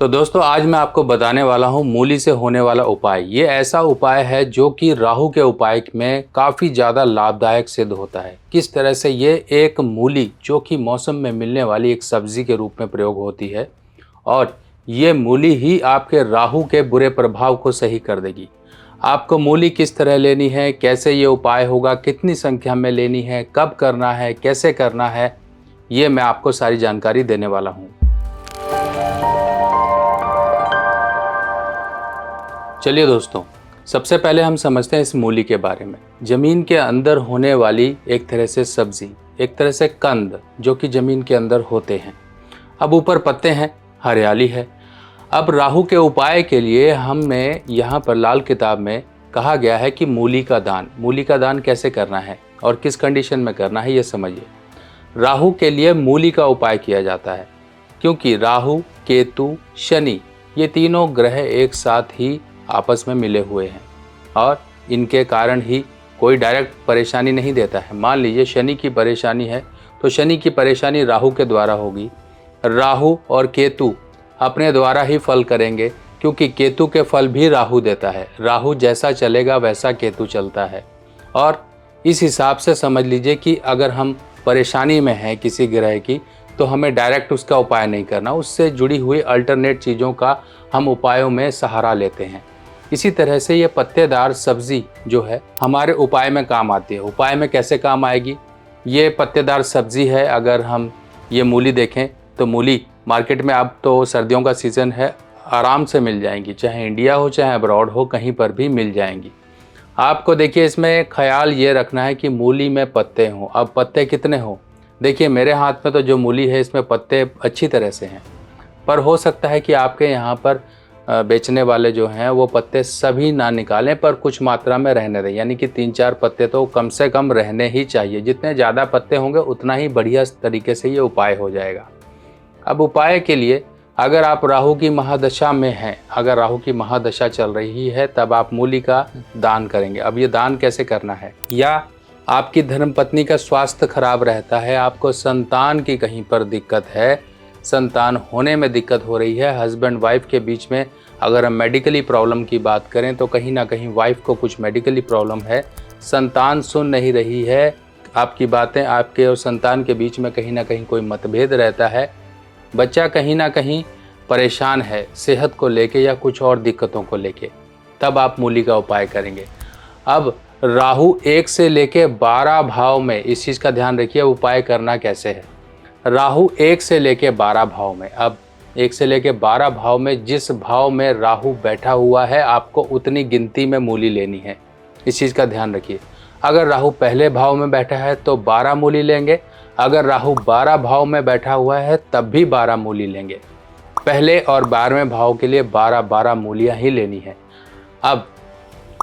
तो दोस्तों आज मैं आपको बताने वाला हूँ मूली से होने वाला उपाय। ये ऐसा उपाय है जो कि राहु के उपाय में काफ़ी ज़्यादा लाभदायक सिद्ध होता है। किस तरह से ये एक मूली जो कि मौसम में मिलने वाली एक सब्जी के रूप में प्रयोग होती है और ये मूली ही आपके राहु के बुरे प्रभाव को सही कर देगी। आपको मूली किस तरह लेनी है, कैसे ये उपाय होगा, कितनी संख्या में लेनी है, कब करना है, कैसे करना है, ये मैं आपको सारी जानकारी देने वाला हूँ। चलिए दोस्तों, सबसे पहले हम समझते हैं इस मूली के बारे में। ज़मीन के अंदर होने वाली एक तरह से सब्जी, एक तरह से कंद जो कि ज़मीन के अंदर होते हैं। अब ऊपर पत्ते हैं, हरियाली है। अब राहु के उपाय के लिए हमें यहाँ पर लाल किताब में कहा गया है कि मूली का दान कैसे करना है और किस कंडीशन में करना है, ये समझिए। राहु के लिए मूली का उपाय किया जाता है क्योंकि राहु, केतु, शनि ये तीनों ग्रह एक साथ ही आपस में मिले हुए हैं और इनके कारण ही कोई डायरेक्ट परेशानी नहीं देता है। मान लीजिए शनि की परेशानी है तो शनि की परेशानी राहु के द्वारा होगी। राहु और केतु अपने द्वारा ही फल करेंगे क्योंकि केतु के फल भी राहु देता है। राहु जैसा चलेगा वैसा केतु चलता है और इस हिसाब से समझ लीजिए कि अगर हम परेशानी में हैं किसी ग्रह की तो हमें डायरेक्ट उसका उपाय नहीं करना, उससे जुड़ी हुई अल्टरनेट चीज़ों का हम उपायों में सहारा लेते हैं। इसी तरह से ये पत्तेदार सब्जी जो है हमारे उपाय में काम आती है। उपाय में कैसे काम आएगी? ये पत्तेदार सब्जी है। अगर हम ये मूली देखें तो मूली मार्केट में, अब तो सर्दियों का सीज़न है, आराम से मिल जाएंगी, चाहे इंडिया हो चाहे अब्रॉड हो, कहीं पर भी मिल जाएंगी। आपको देखिए इसमें ख्याल ये रखना है कि मूली में पत्ते हों। अब पत्ते कितने हों? देखिए मेरे हाथ में तो जो मूली है इसमें पत्ते अच्छी तरह से हैं, पर हो सकता है कि आपके यहाँ पर बेचने वाले जो हैं वो पत्ते सभी ना निकालें, पर कुछ मात्रा में रहने दें। यानी कि 3-4 पत्ते तो कम से कम रहने ही चाहिए। जितने ज़्यादा पत्ते होंगे उतना ही बढ़िया तरीके से ये उपाय हो जाएगा। अब उपाय के लिए अगर आप राहु की महादशा में हैं, अगर राहु की महादशा चल रही है तब आप मूली का दान करेंगे। अब ये दान कैसे करना है? या आपकी धर्मपत्नी का स्वास्थ्य खराब रहता है, आपको संतान की कहीं पर दिक्कत है, संतान होने में दिक्कत हो रही है, हस्बैंड वाइफ के बीच में अगर हम मेडिकली प्रॉब्लम की बात करें तो कहीं ना कहीं वाइफ को कुछ मेडिकली प्रॉब्लम है, संतान सुन नहीं रही है आपकी बातें, आपके और संतान के बीच में कहीं ना कहीं कोई मतभेद रहता है, बच्चा कहीं ना कहीं परेशान है सेहत को लेके या कुछ और दिक्कतों को लेके, तब आप मूली का उपाय करेंगे। अब राहु 1 से लेके 12 भाव में, इस चीज़ का ध्यान रखिए उपाय करना कैसे है। राहु 1 से लेके 12 भाव में, अब 1 से लेके 12 भाव में जिस भाव में राहु बैठा हुआ है आपको उतनी गिनती में मूली लेनी है। इस चीज़ का ध्यान रखिए। अगर राहु पहले भाव में बैठा है तो 12 मूली लेंगे, अगर राहु 12 भाव में बैठा हुआ है तब भी 12 मूली लेंगे। पहले और 12वें भाव के लिए 12-12 मूलियाँ ही लेनी है। अब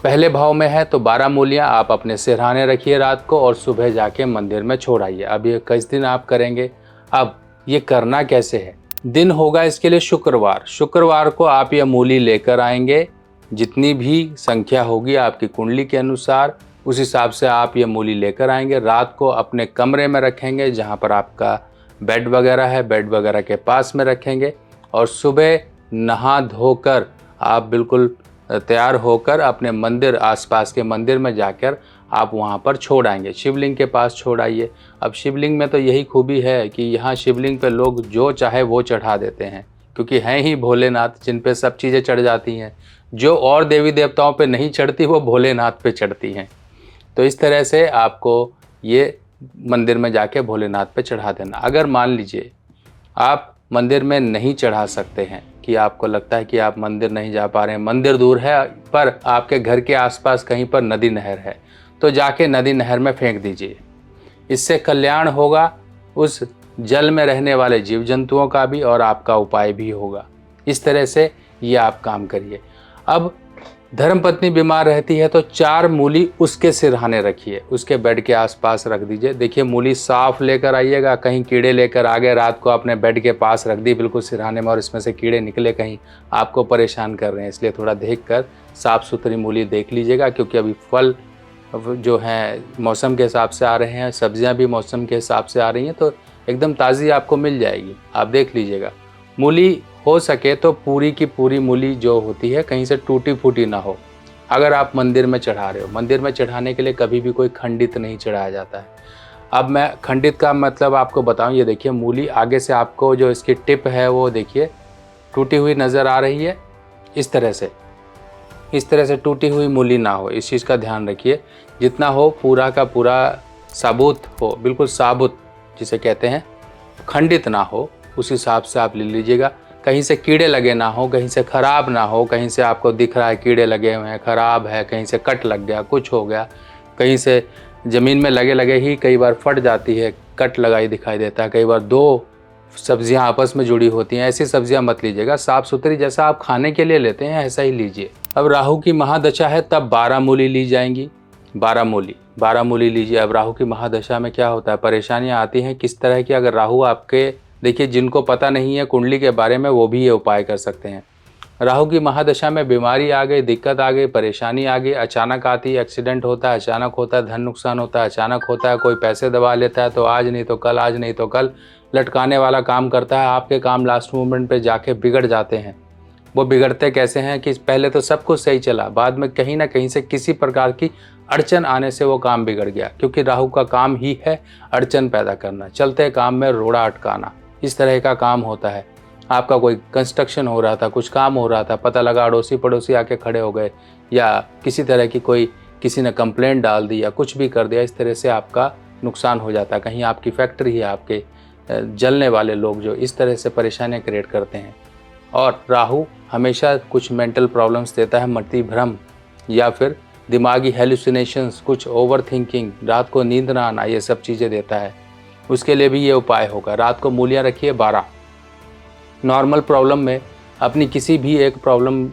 पहले भाव में है तो 12 मूलियाँ आप अपने सिरहाने रखिए रात को और सुबह जाके मंदिर में छोड़ आइए। अब ये किस दिन आप करेंगे? अब ये करना कैसे है? दिन होगा इसके लिए शुक्रवार को आप ये मूली लेकर आएंगे। जितनी भी संख्या होगी आपकी कुंडली के अनुसार उस हिसाब से आप ये मूली लेकर आएंगे। रात को अपने कमरे में रखेंगे जहाँ पर आपका बेड वगैरह है, बेड वगैरह के पास में रखेंगे और सुबह नहा धोकर आप बिल्कुल तैयार होकर अपने मंदिर, आसपास के मंदिर में जाकर आप वहाँ पर छोड़ आएंगे। शिवलिंग के पास छोड़ आइए। अब शिवलिंग में तो यही खूबी है कि यहाँ शिवलिंग पे लोग जो चाहे वो चढ़ा देते हैं क्योंकि हैं ही भोलेनाथ जिन पे सब चीज़ें चढ़ जाती हैं। जो और देवी देवताओं पे नहीं चढ़ती वो भोलेनाथ पे चढ़ती हैं। तो इस तरह से आपको ये मंदिर में जाके भोलेनाथ पे चढ़ा देना। अगर मान लीजिए आप मंदिर में नहीं चढ़ा सकते हैं कि आपको लगता है कि आप मंदिर नहीं जा पा रहे हैं, मंदिर दूर है पर आपके घर के आसपास कहीं पर नदी नहर है, तो जाके नदी नहर में फेंक दीजिए। इससे कल्याण होगा उस जल में रहने वाले जीव जंतुओं का भी और आपका उपाय भी होगा। इस तरह से ये आप काम करिए। अब धर्मपत्नी बीमार रहती है तो 4 मूली उसके सिरहाने रखिए, उसके बेड के आसपास रख दीजिए। देखिए मूली साफ लेकर आइएगा, कहीं कीड़े लेकर आ गए रात को अपने बेड के पास रख दी बिल्कुल सिरहाने में और इसमें से कीड़े निकले कहीं आपको परेशान कर रहे हैं, इसलिए थोड़ा देख कर साफ़ सुथरी मूली देख लीजिएगा। क्योंकि अभी फल जो हैं मौसम के हिसाब से आ रहे हैं, सब्जियां भी मौसम के हिसाब से आ रही हैं, तो एकदम ताज़ी आपको मिल जाएगी, आप देख लीजिएगा। मूली हो सके तो पूरी की पूरी मूली जो होती है कहीं से टूटी फूटी ना हो। अगर आप मंदिर में चढ़ा रहे हो, मंदिर में चढ़ाने के लिए कभी भी कोई खंडित नहीं चढ़ाया जाता है। अब मैं खंडित का मतलब आपको बताऊं, ये देखिए मूली आगे से आपको जो इसकी टिप है वो देखिए टूटी हुई नज़र आ रही है। इस तरह से टूटी हुई मूली ना हो, इस चीज़ का ध्यान रखिए। जितना हो पूरा का पूरा साबुत हो, बिल्कुल साबुत जिसे कहते हैं, खंडित ना हो, उस हिसाब से आप ले लीजिएगा। कहीं से कीड़े लगे ना हो, कहीं से ख़राब ना हो, कहीं से आपको दिख रहा है कीड़े लगे हुए हैं, ख़राब है, कहीं से कट लग गया, कुछ हो गया, कहीं से ज़मीन में लगे ही कई बार फट जाती है, कट लगाई दिखाई देता है, कई बार 2 सब्जियां आपस में जुड़ी होती हैं, ऐसी सब्जियां मत लीजिएगा। साफ़ सुथरी जैसा आप खाने के लिए लेते हैं ऐसा ही लीजिए। अब राहु की महादशा है तब 12 मूली ली जाएंगी। 12 मूली लीजिए। अब राहु की महादशा में क्या होता है, परेशानियां आती हैं किस तरह की। अगर राहु आपके, देखिए जिनको पता नहीं है कुंडली के बारे में वो भी ये उपाय कर सकते हैं। राहु की महादशा में बीमारी आ गई, दिक्कत आ गई, परेशानी आ गई, अचानक आती है, एक्सीडेंट होता है, अचानक होता है, धन नुकसान होता है, अचानक होता है, कोई पैसे दबा लेता है तो आज नहीं तो कल, आज नहीं तो कल, लटकाने वाला काम करता है। आपके काम लास्ट मोमेंट पे जाके बिगड़ जाते हैं। वो बिगड़ते कैसे हैं कि पहले तो सब कुछ सही चला, बाद में कहीं ना कहीं से किसी प्रकार की अड़चन आने से वो काम बिगड़ गया, क्योंकि राहु का काम ही है अड़चन पैदा करना, चलते काम में रोड़ा अटकाना, इस तरह का काम होता है। आपका कोई कंस्ट्रक्शन हो रहा था, कुछ काम हो रहा था, पता लगा अड़ोसी पड़ोसी आके खड़े हो गए, या किसी तरह की किसी ने कंप्लेंट डाल दी या कुछ भी कर दिया, इस तरह से आपका नुकसान हो जाता है। कहीं आपकी फैक्ट्री है, आपके जलने वाले लोग जो इस तरह से परेशानियां क्रिएट करते हैं। और राहु हमेशा कुछ मेंटल प्रॉब्लम्स देता है, मति भ्रम या फिर दिमागी हेलुसिनेशंस, कुछ ओवर थिंकिंग, रात को नींद ना आना, ये सब चीज़ें देता है। उसके लिए भी ये उपाय होगा। रात को मूलियाँ रखिए 12। नॉर्मल प्रॉब्लम में अपनी किसी भी एक प्रॉब्लम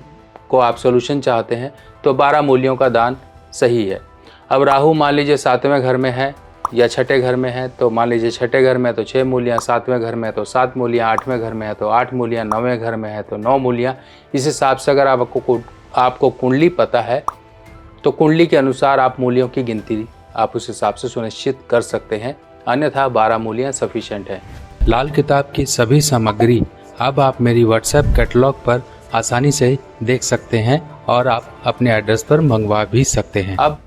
को आप सोल्यूशन चाहते हैं तो 12 मूलियों का दान सही है। अब राहु मान लीजिए 7वें घर में है या छठे घर में है, तो मान लीजिए छठे घर में तो 6 मूलियाँ, 7वें घर में तो 7 मूलियाँ, 8वें घर में है तो 8 मूलियाँ, 9वें घर में है तो 9 मूलियाँ। इस हिसाब से अगर आपको कुंडली पता है तो कुंडली के अनुसार आप मूलियों की गिनती आप उस हिसाब से सुनिश्चित कर सकते हैं, अन्यथा 12 मूलियाँ सफिशिएंट है। लाल किताब की सभी सामग्री अब आप मेरी व्हाट्सएप कैटलॉग पर आसानी से देख सकते हैं और आप अपने एड्रेस पर मंगवा भी सकते हैं। अब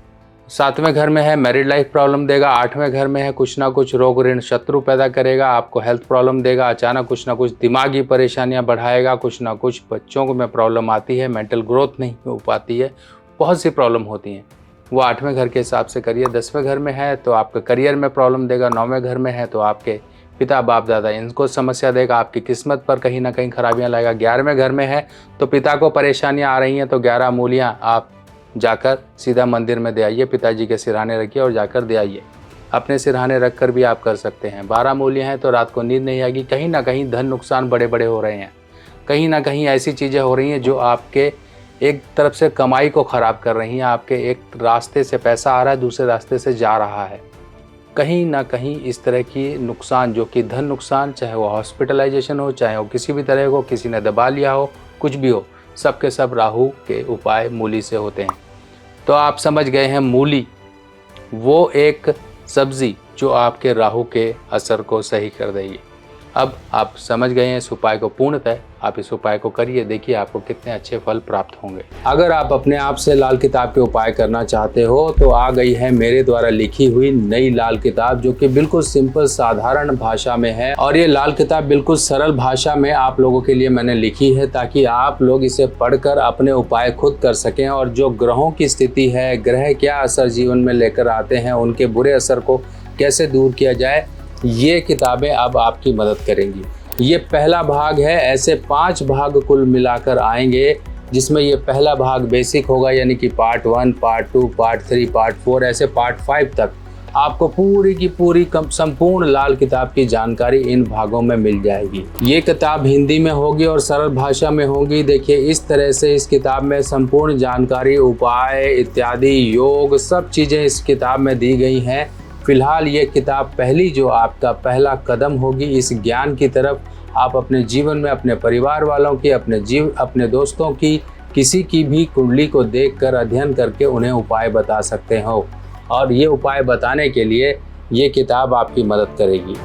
7वें घर में है, मैरिड लाइफ प्रॉब्लम देगा। 8वें घर में है, कुछ ना कुछ रोग ऋण शत्रु पैदा करेगा, आपको हेल्थ प्रॉब्लम देगा, अचानक कुछ ना कुछ दिमागी परेशानियां बढ़ाएगा, कुछ ना कुछ बच्चों को में प्रॉब्लम आती है, मेंटल ग्रोथ नहीं हो पाती है, बहुत सी प्रॉब्लम होती हैं। वो 8वें घर के हिसाब से करिए। 10वें घर में है तो आपके करियर में प्रॉब्लम देगा। 9वें घर में है तो आपके पिता बाप दादा इनको समस्या देगा, आपकी किस्मत पर कहीं ना कहीं खराबियां लाएगा। 11वें घर में है तो पिता को परेशानियां आ रही हैं तो 11 मूलियां आप जाकर सीधा मंदिर में दे आइए, पिताजी के सिरहाने रखिए और जाकर दे आइए। अपने सिरहाने रख कर भी आप कर सकते हैं। 12 मूलियां हैं तो रात को नींद नहीं आएगी। कहीं ना कहीं धन नुकसान बड़े बड़े हो रहे हैं, कहीं ना कहीं ऐसी चीज़ें हो रही हैं जो आपके एक तरफ से कमाई को ख़राब कर रही हैं। आपके एक रास्ते से पैसा आ रहा है, दूसरे रास्ते से जा रहा है। कहीं ना कहीं इस तरह की नुकसान, जो कि धन नुकसान, चाहे वो हॉस्पिटलाइजेशन हो, चाहे वो किसी भी तरह को किसी ने दबा लिया हो, कुछ भी हो, सब के सब राहु के उपाय मूली से होते हैं। तो आप समझ गए हैं, मूली वो एक सब्जी जो आपके राहु के असर को सही कर देगी। अब आप समझ गए हैं इस उपाय को पूर्णतः, आप इस उपाय को करिए, देखिए आपको कितने अच्छे फल प्राप्त होंगे। अगर आप अपने आप से लाल किताब के उपाय करना चाहते हो तो आ गई है मेरे द्वारा लिखी हुई नई लाल किताब, जो कि बिल्कुल सिंपल साधारण भाषा में है। और ये लाल किताब बिल्कुल सरल भाषा में आप लोगों के लिए मैंने लिखी है, ताकि आप लोग इसे पढ़कर अपने उपाय खुद कर सकें। और जो ग्रहों की स्थिति है, ग्रह क्या असर जीवन में लेकर आते हैं, उनके बुरे असर को कैसे दूर किया जाए, ये किताबें अब आपकी मदद करेंगी। ये पहला भाग है, ऐसे 5 भाग कुल मिलाकर आएंगे, जिसमें ये पहला भाग बेसिक होगा, यानी कि पार्ट 1, पार्ट 2, पार्ट 3, पार्ट 4, ऐसे पार्ट 5 तक आपको पूरी की पूरी संपूर्ण लाल किताब की जानकारी इन भागों में मिल जाएगी। ये किताब हिंदी में होगी और सरल भाषा में होगी। देखिए इस तरह से इस किताब में संपूर्ण जानकारी, उपाय इत्यादि, योग, सब चीज़ें इस किताब में दी गई हैं। फिलहाल ये किताब पहली जो आपका पहला कदम होगी इस ज्ञान की तरफ। आप अपने जीवन में अपने परिवार वालों की, अपने दोस्तों की, किसी की भी कुंडली को देखकर अध्ययन करके उन्हें उपाय बता सकते हो, और ये उपाय बताने के लिए ये किताब आपकी मदद करेगी।